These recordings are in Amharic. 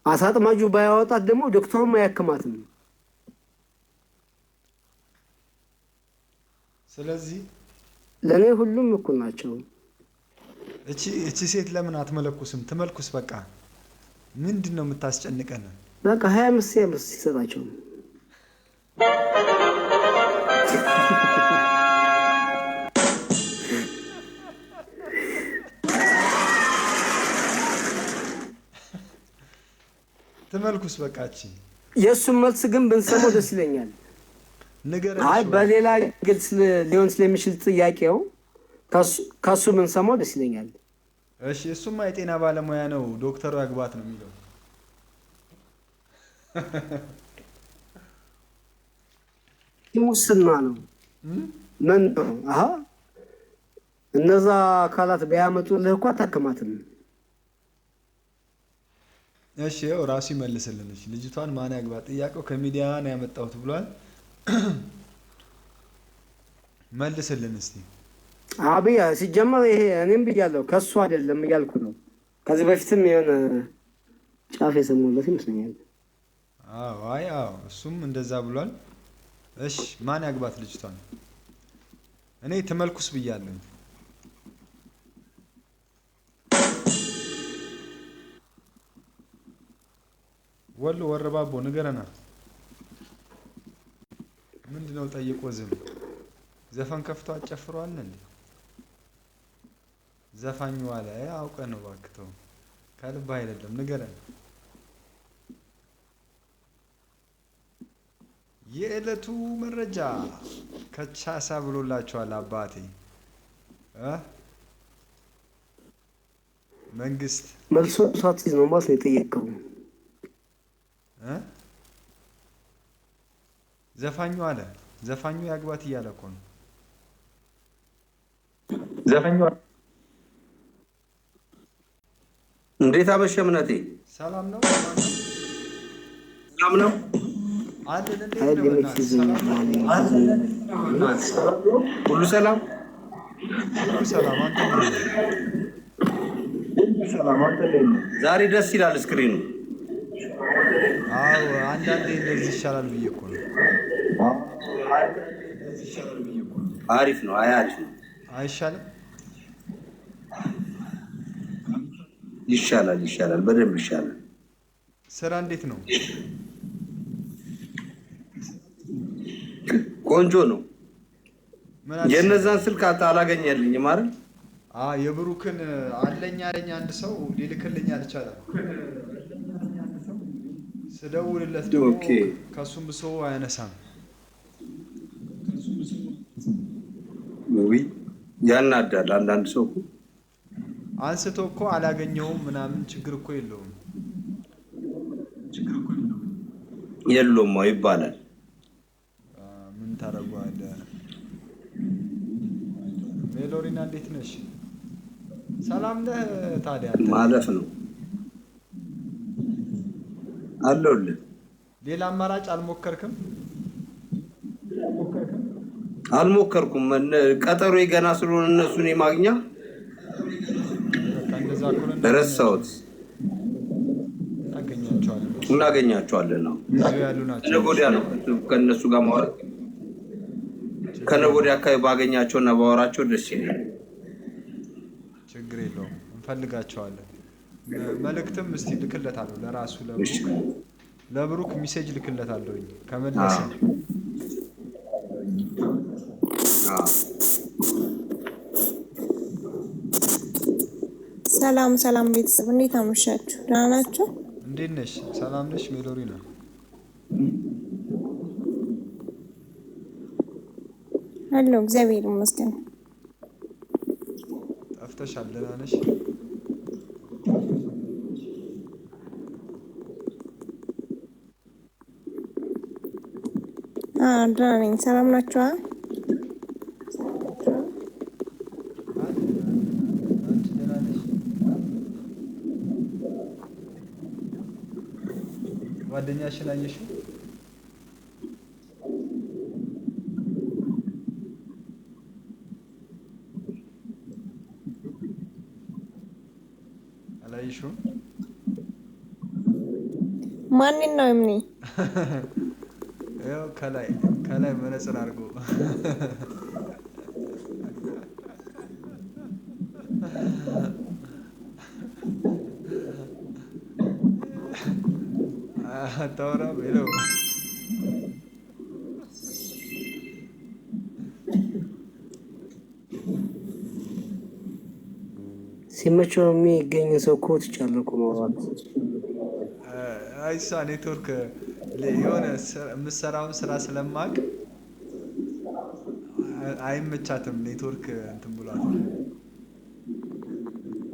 አሳጥማጁ ባያወጣት ደግሞ ዶክተሩም አያክማትም። ስለዚህ ለኔ ሁሉም እኩል ናቸው። እቺ ሴት ለምን አትመለኩስም? ትመልኩስ በቃ። ምንድነው የምታስጨንቀን? በቃ 25 ይሰጣቸው። ትመልኩስ በቃ። እቺ የእሱን መልስ ግን ብንሰማው ደስ ይለኛል። አይ በሌላ ግልጽ ሊሆን ስለሚችል ጥያቄው ከሱ ብንሰማው ደስ ይለኛል። እሺ እሱማ የጤና ባለሙያ ነው፣ ዶክተሩ ያግባት ነው የሚለው። ሙስና ነው። ምን አሃ እነዛ አካላት ቢያመጡልህ እኮ አታክማትም። እሺ ያው ራሱ ይመልስልን። እሺ ልጅቷን ማን ያግባት? ጥያቄው ከሚዲያ ነው ያመጣሁት ብሏል። መልስልን እስቲ። አብያ ሲጀመር ይሄ እኔም ብያለሁ ከሱ አይደለም እያልኩ ነው። ከዚህ በፊትም የሆነ ጫፍ የሰማሁለት ይመስለኛል። አዎ እሱም እንደዛ ብሏል። እሺ ማን ያግባት ልጅቷን? እኔ ተመልኩስ ብያለሁ። ወሎ ወረባቦ ንገረና። ምንድነው ጠይቆ ዝም? ዘፈን ከፍቶ አጨፍሯል እንዴ? ዘፋኙ አለ አውቀህ ነው እባክህ፣ ከልብ አይደለም። ንገረን። የዕለቱ መረጃ ከቻሳ ብሎላችኋል አባቴ። መንግስት መልሶ ሳትይዝ ነው ማለት ነው የጠየቀው። ዘፋኙ አለ ዘፋኙ ያግባት እያለ እኮ ነው ዘፋኙ። እንዴት አመሸ እምነቴ? ሰላም ነው ሰላም ነው አለን። እንዴት ነው? ሁሉ ሰላም ሁሉ ሰላም። አንተ ዛሬ ደስ ይላል ስክሪኑ። አዎ አንዳንዴ እንደዚህ ይሻላል ብዬ እኮ ነው። አሪፍ ነው። አሪፍ ነው። አይሻልም? ይሻላል፣ በደንብ ይሻላል። ስራ እንዴት ነው? ቆንጆ ነው። የነዛን ስልክ አላገኘልኝም አይደል? የብሩክን አለኝ አንድ ሰው ሊልክልኝ አልቻለም። ስደውልለት ደግሞ ከሱም ብሶ አያነሳም። ያናዳል። አንዳንድ ሰው አንስቶ እኮ አላገኘውም ምናምን ችግር እኮ የለውም ይባላል። ምን ታረጋለህ? ሜሎሪና እንዴት ነሽ? ሰላም ነህ? ታዲያ ማለፍ ነው አለሁልህ። ሌላ አማራጭ አልሞከርክም? አልሞከርኩም። ቀጠሮ ገና ስለሆነ እነሱን የማግኛ ረሳሁት። እናገኛቸዋለን ነው ከነገ ወዲያ ነው ከእነሱ ጋር ማውራት። ከነገ ወዲያ አካባቢ ባገኛቸውና ባወራቸው ደስ ይላል። ችግር የለውም፣ እንፈልጋቸዋለን። መልእክትም እስቲ ልክለታለሁ ለራሱ ለብሩክ ሚሴጅ ልክለታለሁ ከመለሰ። ሰላም ቤተሰብ እንዴት አመሻችሁ? ደህና ናችሁ? እንዴት ነሽ? ሰላም ነሽ ሜሎሪና? አለሁ እግዚአብሔር ይመስገን። ጠፍተሻል። ደህና ነሽ? ደህና ነኝ። ሰላም ናችሁ? ጓደኛሽን አየሽው? አላየሽውም? ማንን ነው እምኒ? ያው ከላይ መነጽር አድርጎ አታወራም ይለው ሲመቸው የሚገኝ ሰው እኮ ትቻለህ እኮ ማውራት። አይሳ ኔትወርክ የሆነ የምትሰራውን ስራ ስለማቅ አይመቻትም። ኔትወርክ እንትን ብሏል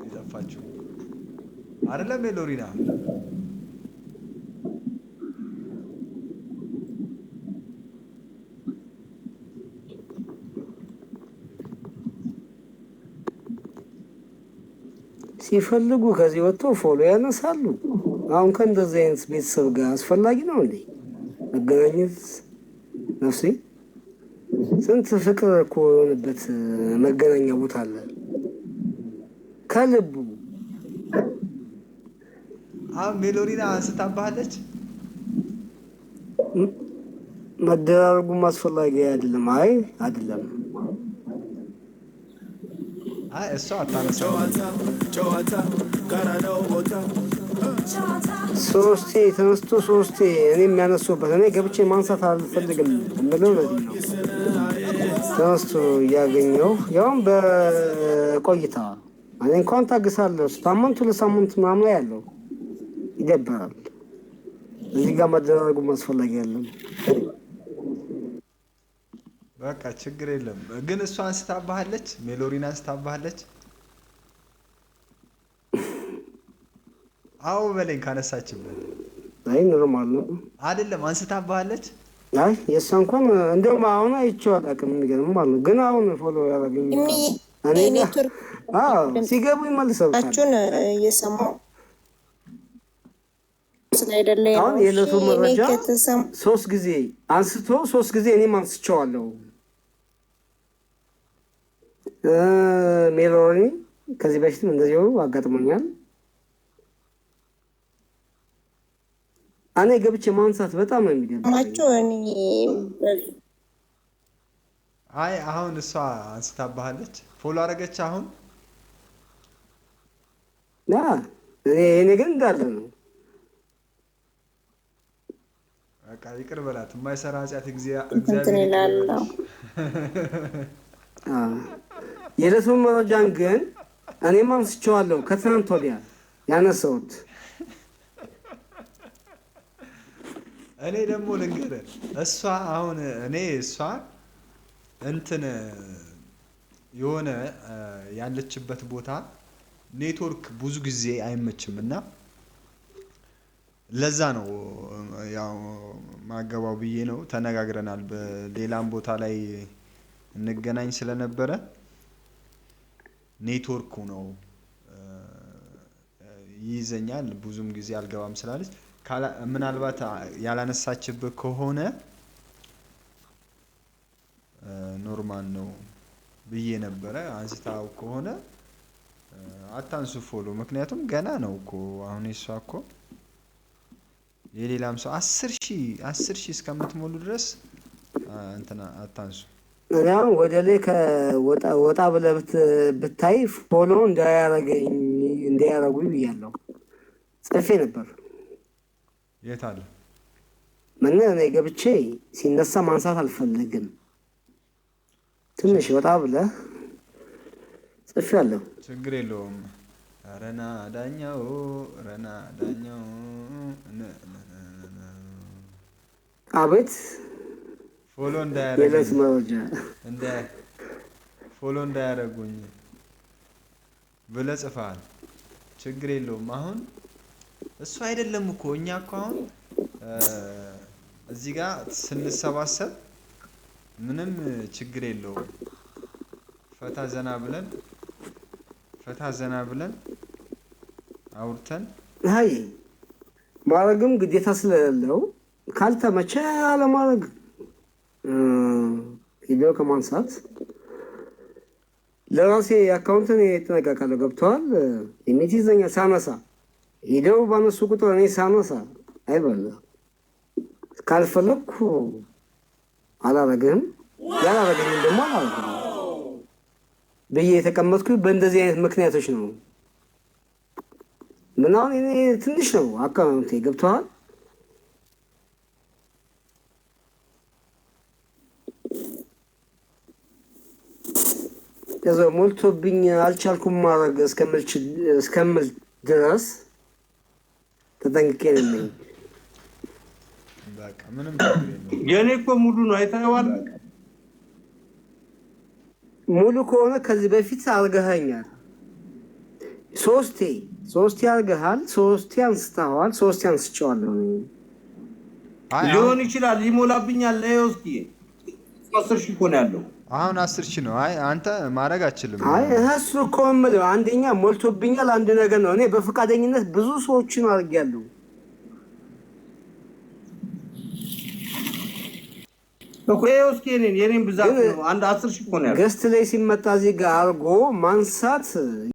የጠፋችው አይደለም ሜሎሪና ሲፈልጉ ከዚህ ወጥተው ፎሎ ያነሳሉ። አሁን ከእንደዚህ አይነት ቤተሰብ ጋር አስፈላጊ ነው እንዴ መገናኘት? ነፍሴ ስንት ፍቅር እኮ የሆነበት መገናኛ ቦታ አለ ከልቡ። አሁን ሜሎሪና አንስታባለች። መደራረጉም አስፈላጊ አይደለም። አይ አይደለም። እሷ አታነሳው። ሶስቴ ተነስቶ ሶስቴ እኔ የሚያነሱበት እኔ ገብቼ ማንሳት አልፈልግም የምለው ለዚህ ነው። ተነስቶ እያገኘው ያውም በቆይታ እኔ እንኳን ታግሳለሁ። ሳምንት ለሳምንት ምናምን ላይ ያለው ይደበራል። እዚህ ጋር መደራረጉም አስፈላጊ አይደለም። በቃ ችግር የለም። ግን እሷ አንስታባለች፣ ሜሎሪና አንስታባለች። አዎ በለኝ ካነሳችበት። አይ ኖርማል ነው አይደለም? አንስታባለች። አይ የእሷ እንኳን እንደውም አሁን አይቼው አላውቅም። የሚገርም ማለት ነው። ግን አሁን ፎሎ ያደረገኝ እኔ ሲገቡ ይመልሰውታል። እየሰማሁ ስለይደለ አሁን የዕለቱ መረጃ 3 ጊዜ አንስቶ 3 ጊዜ እኔም አንስቼዋለሁ። ሜሎኒ ከዚህ በፊትም እንደዚሁ አጋጥሞኛል። እኔ ገብቼ ማንሳት በጣም ነው የሚደብረኝ። አይ አሁን እሷ አንስታባለች፣ ፎሎ አደረገች። አሁን እኔ ግን እንዳለ ነው። በቃ ይቅር በላት። የማይሰራ ኃጢአት እግዚአብሔር ይላል። የዕለቱን መረጃን ግን እኔም አንስቼዋለሁ። ከትናንት ወዲያ ያነሳሁት። እኔ ደግሞ ልንገርህ፣ እሷ አሁን እሷ እንትን የሆነ ያለችበት ቦታ ኔትወርክ ብዙ ጊዜ አይመችም እና ለዛ ነው ያው ማገባው ብዬ ነው። ተነጋግረናል። በሌላም ቦታ ላይ እንገናኝ ስለነበረ ኔትወርኩ ነው ይይዘኛል፣ ብዙም ጊዜ አልገባም ስላለች ምናልባት ያላነሳችበት ከሆነ ኖርማል ነው ብዬ ነበረ። አንስታው ከሆነ አታንሱ ፎሎ፣ ምክንያቱም ገና ነው እኮ አሁን እሷ እኮ የሌላም ሰው 10,000 እስከምትሞሉ ድረስ እንትና አታንሱ። እኔም ወደ ላይ ወጣ ብለህ ብታይ ፎሎ እንዳያረጉኝ ብያለሁ። ጽፌ ነበር። የት አለ? ምን እኔ ገብቼ ሲነሳ ማንሳት አልፈልግም። ትንሽ ወጣ ብለህ ጽፌያለሁ። ችግር የለውም። ረና ዳኛው አቤት ፎሎ እንዳያረጉኝ ብለህ ጽፈሃል። ችግር የለውም። አሁን እሱ አይደለም እኮ እኛ እኮ አሁን እዚህ ጋር ስንሰባሰብ ምንም ችግር የለውም። ፈታ ዘና ብለን አውርተን አይ ማድረግም ግዴታ ስለሌለው ካልተመቸ አለማድረግ ቪዲዮ ከማንሳት ለራሴ አካውንትን እጠነቀቃለሁ። ገብተዋል። ኢሜት ይዘኛል ሳነሳ ሄደው ባነሱ ቁጥር እኔ ሳነሳ አይበል ካልፈለኩ አላረግም ያላረግም ደግሞ አላረግም በየ የተቀመጥኩ በእንደዚህ አይነት ምክንያቶች ነው ምናምን እኔ ትንሽ ነው አካውንቴ ገብቷል ከዛ ሞልቶብኝ አልቻልኩም ማድረግ እስከምል ድረስ ተጠንቅቄ ነኝ በቃ ምንም ችግር የለውም የኔ እኮ ሙሉ ነው አይተኸዋል ሙሉ ከሆነ ከዚህ በፊት አርገኸኛል ሶስቴ አርገሃል ሶስቴ አንስተዋል ሶስቴ አንስቼዋለሁ ሊሆን ይችላል ይሞላብኛል ለዮስኪ 10,000 እኮ ነው ያለው አሁን 10,000 ነው አይ አንተ ማድረግ አትችልም አይ እሱ እኮ የምልህ አንደኛ ሞልቶብኛል አንድ ነገር ነው እኔ በፈቃደኝነት ብዙ ሰዎችን አድርጌያለሁ እኮ ዮስኪ የኔን ብዛት ነው አንድ 10,000 እኮ ነው ያለው ገስት ላይ ሲመጣ እዚህ ጋር አርጎ ማንሳት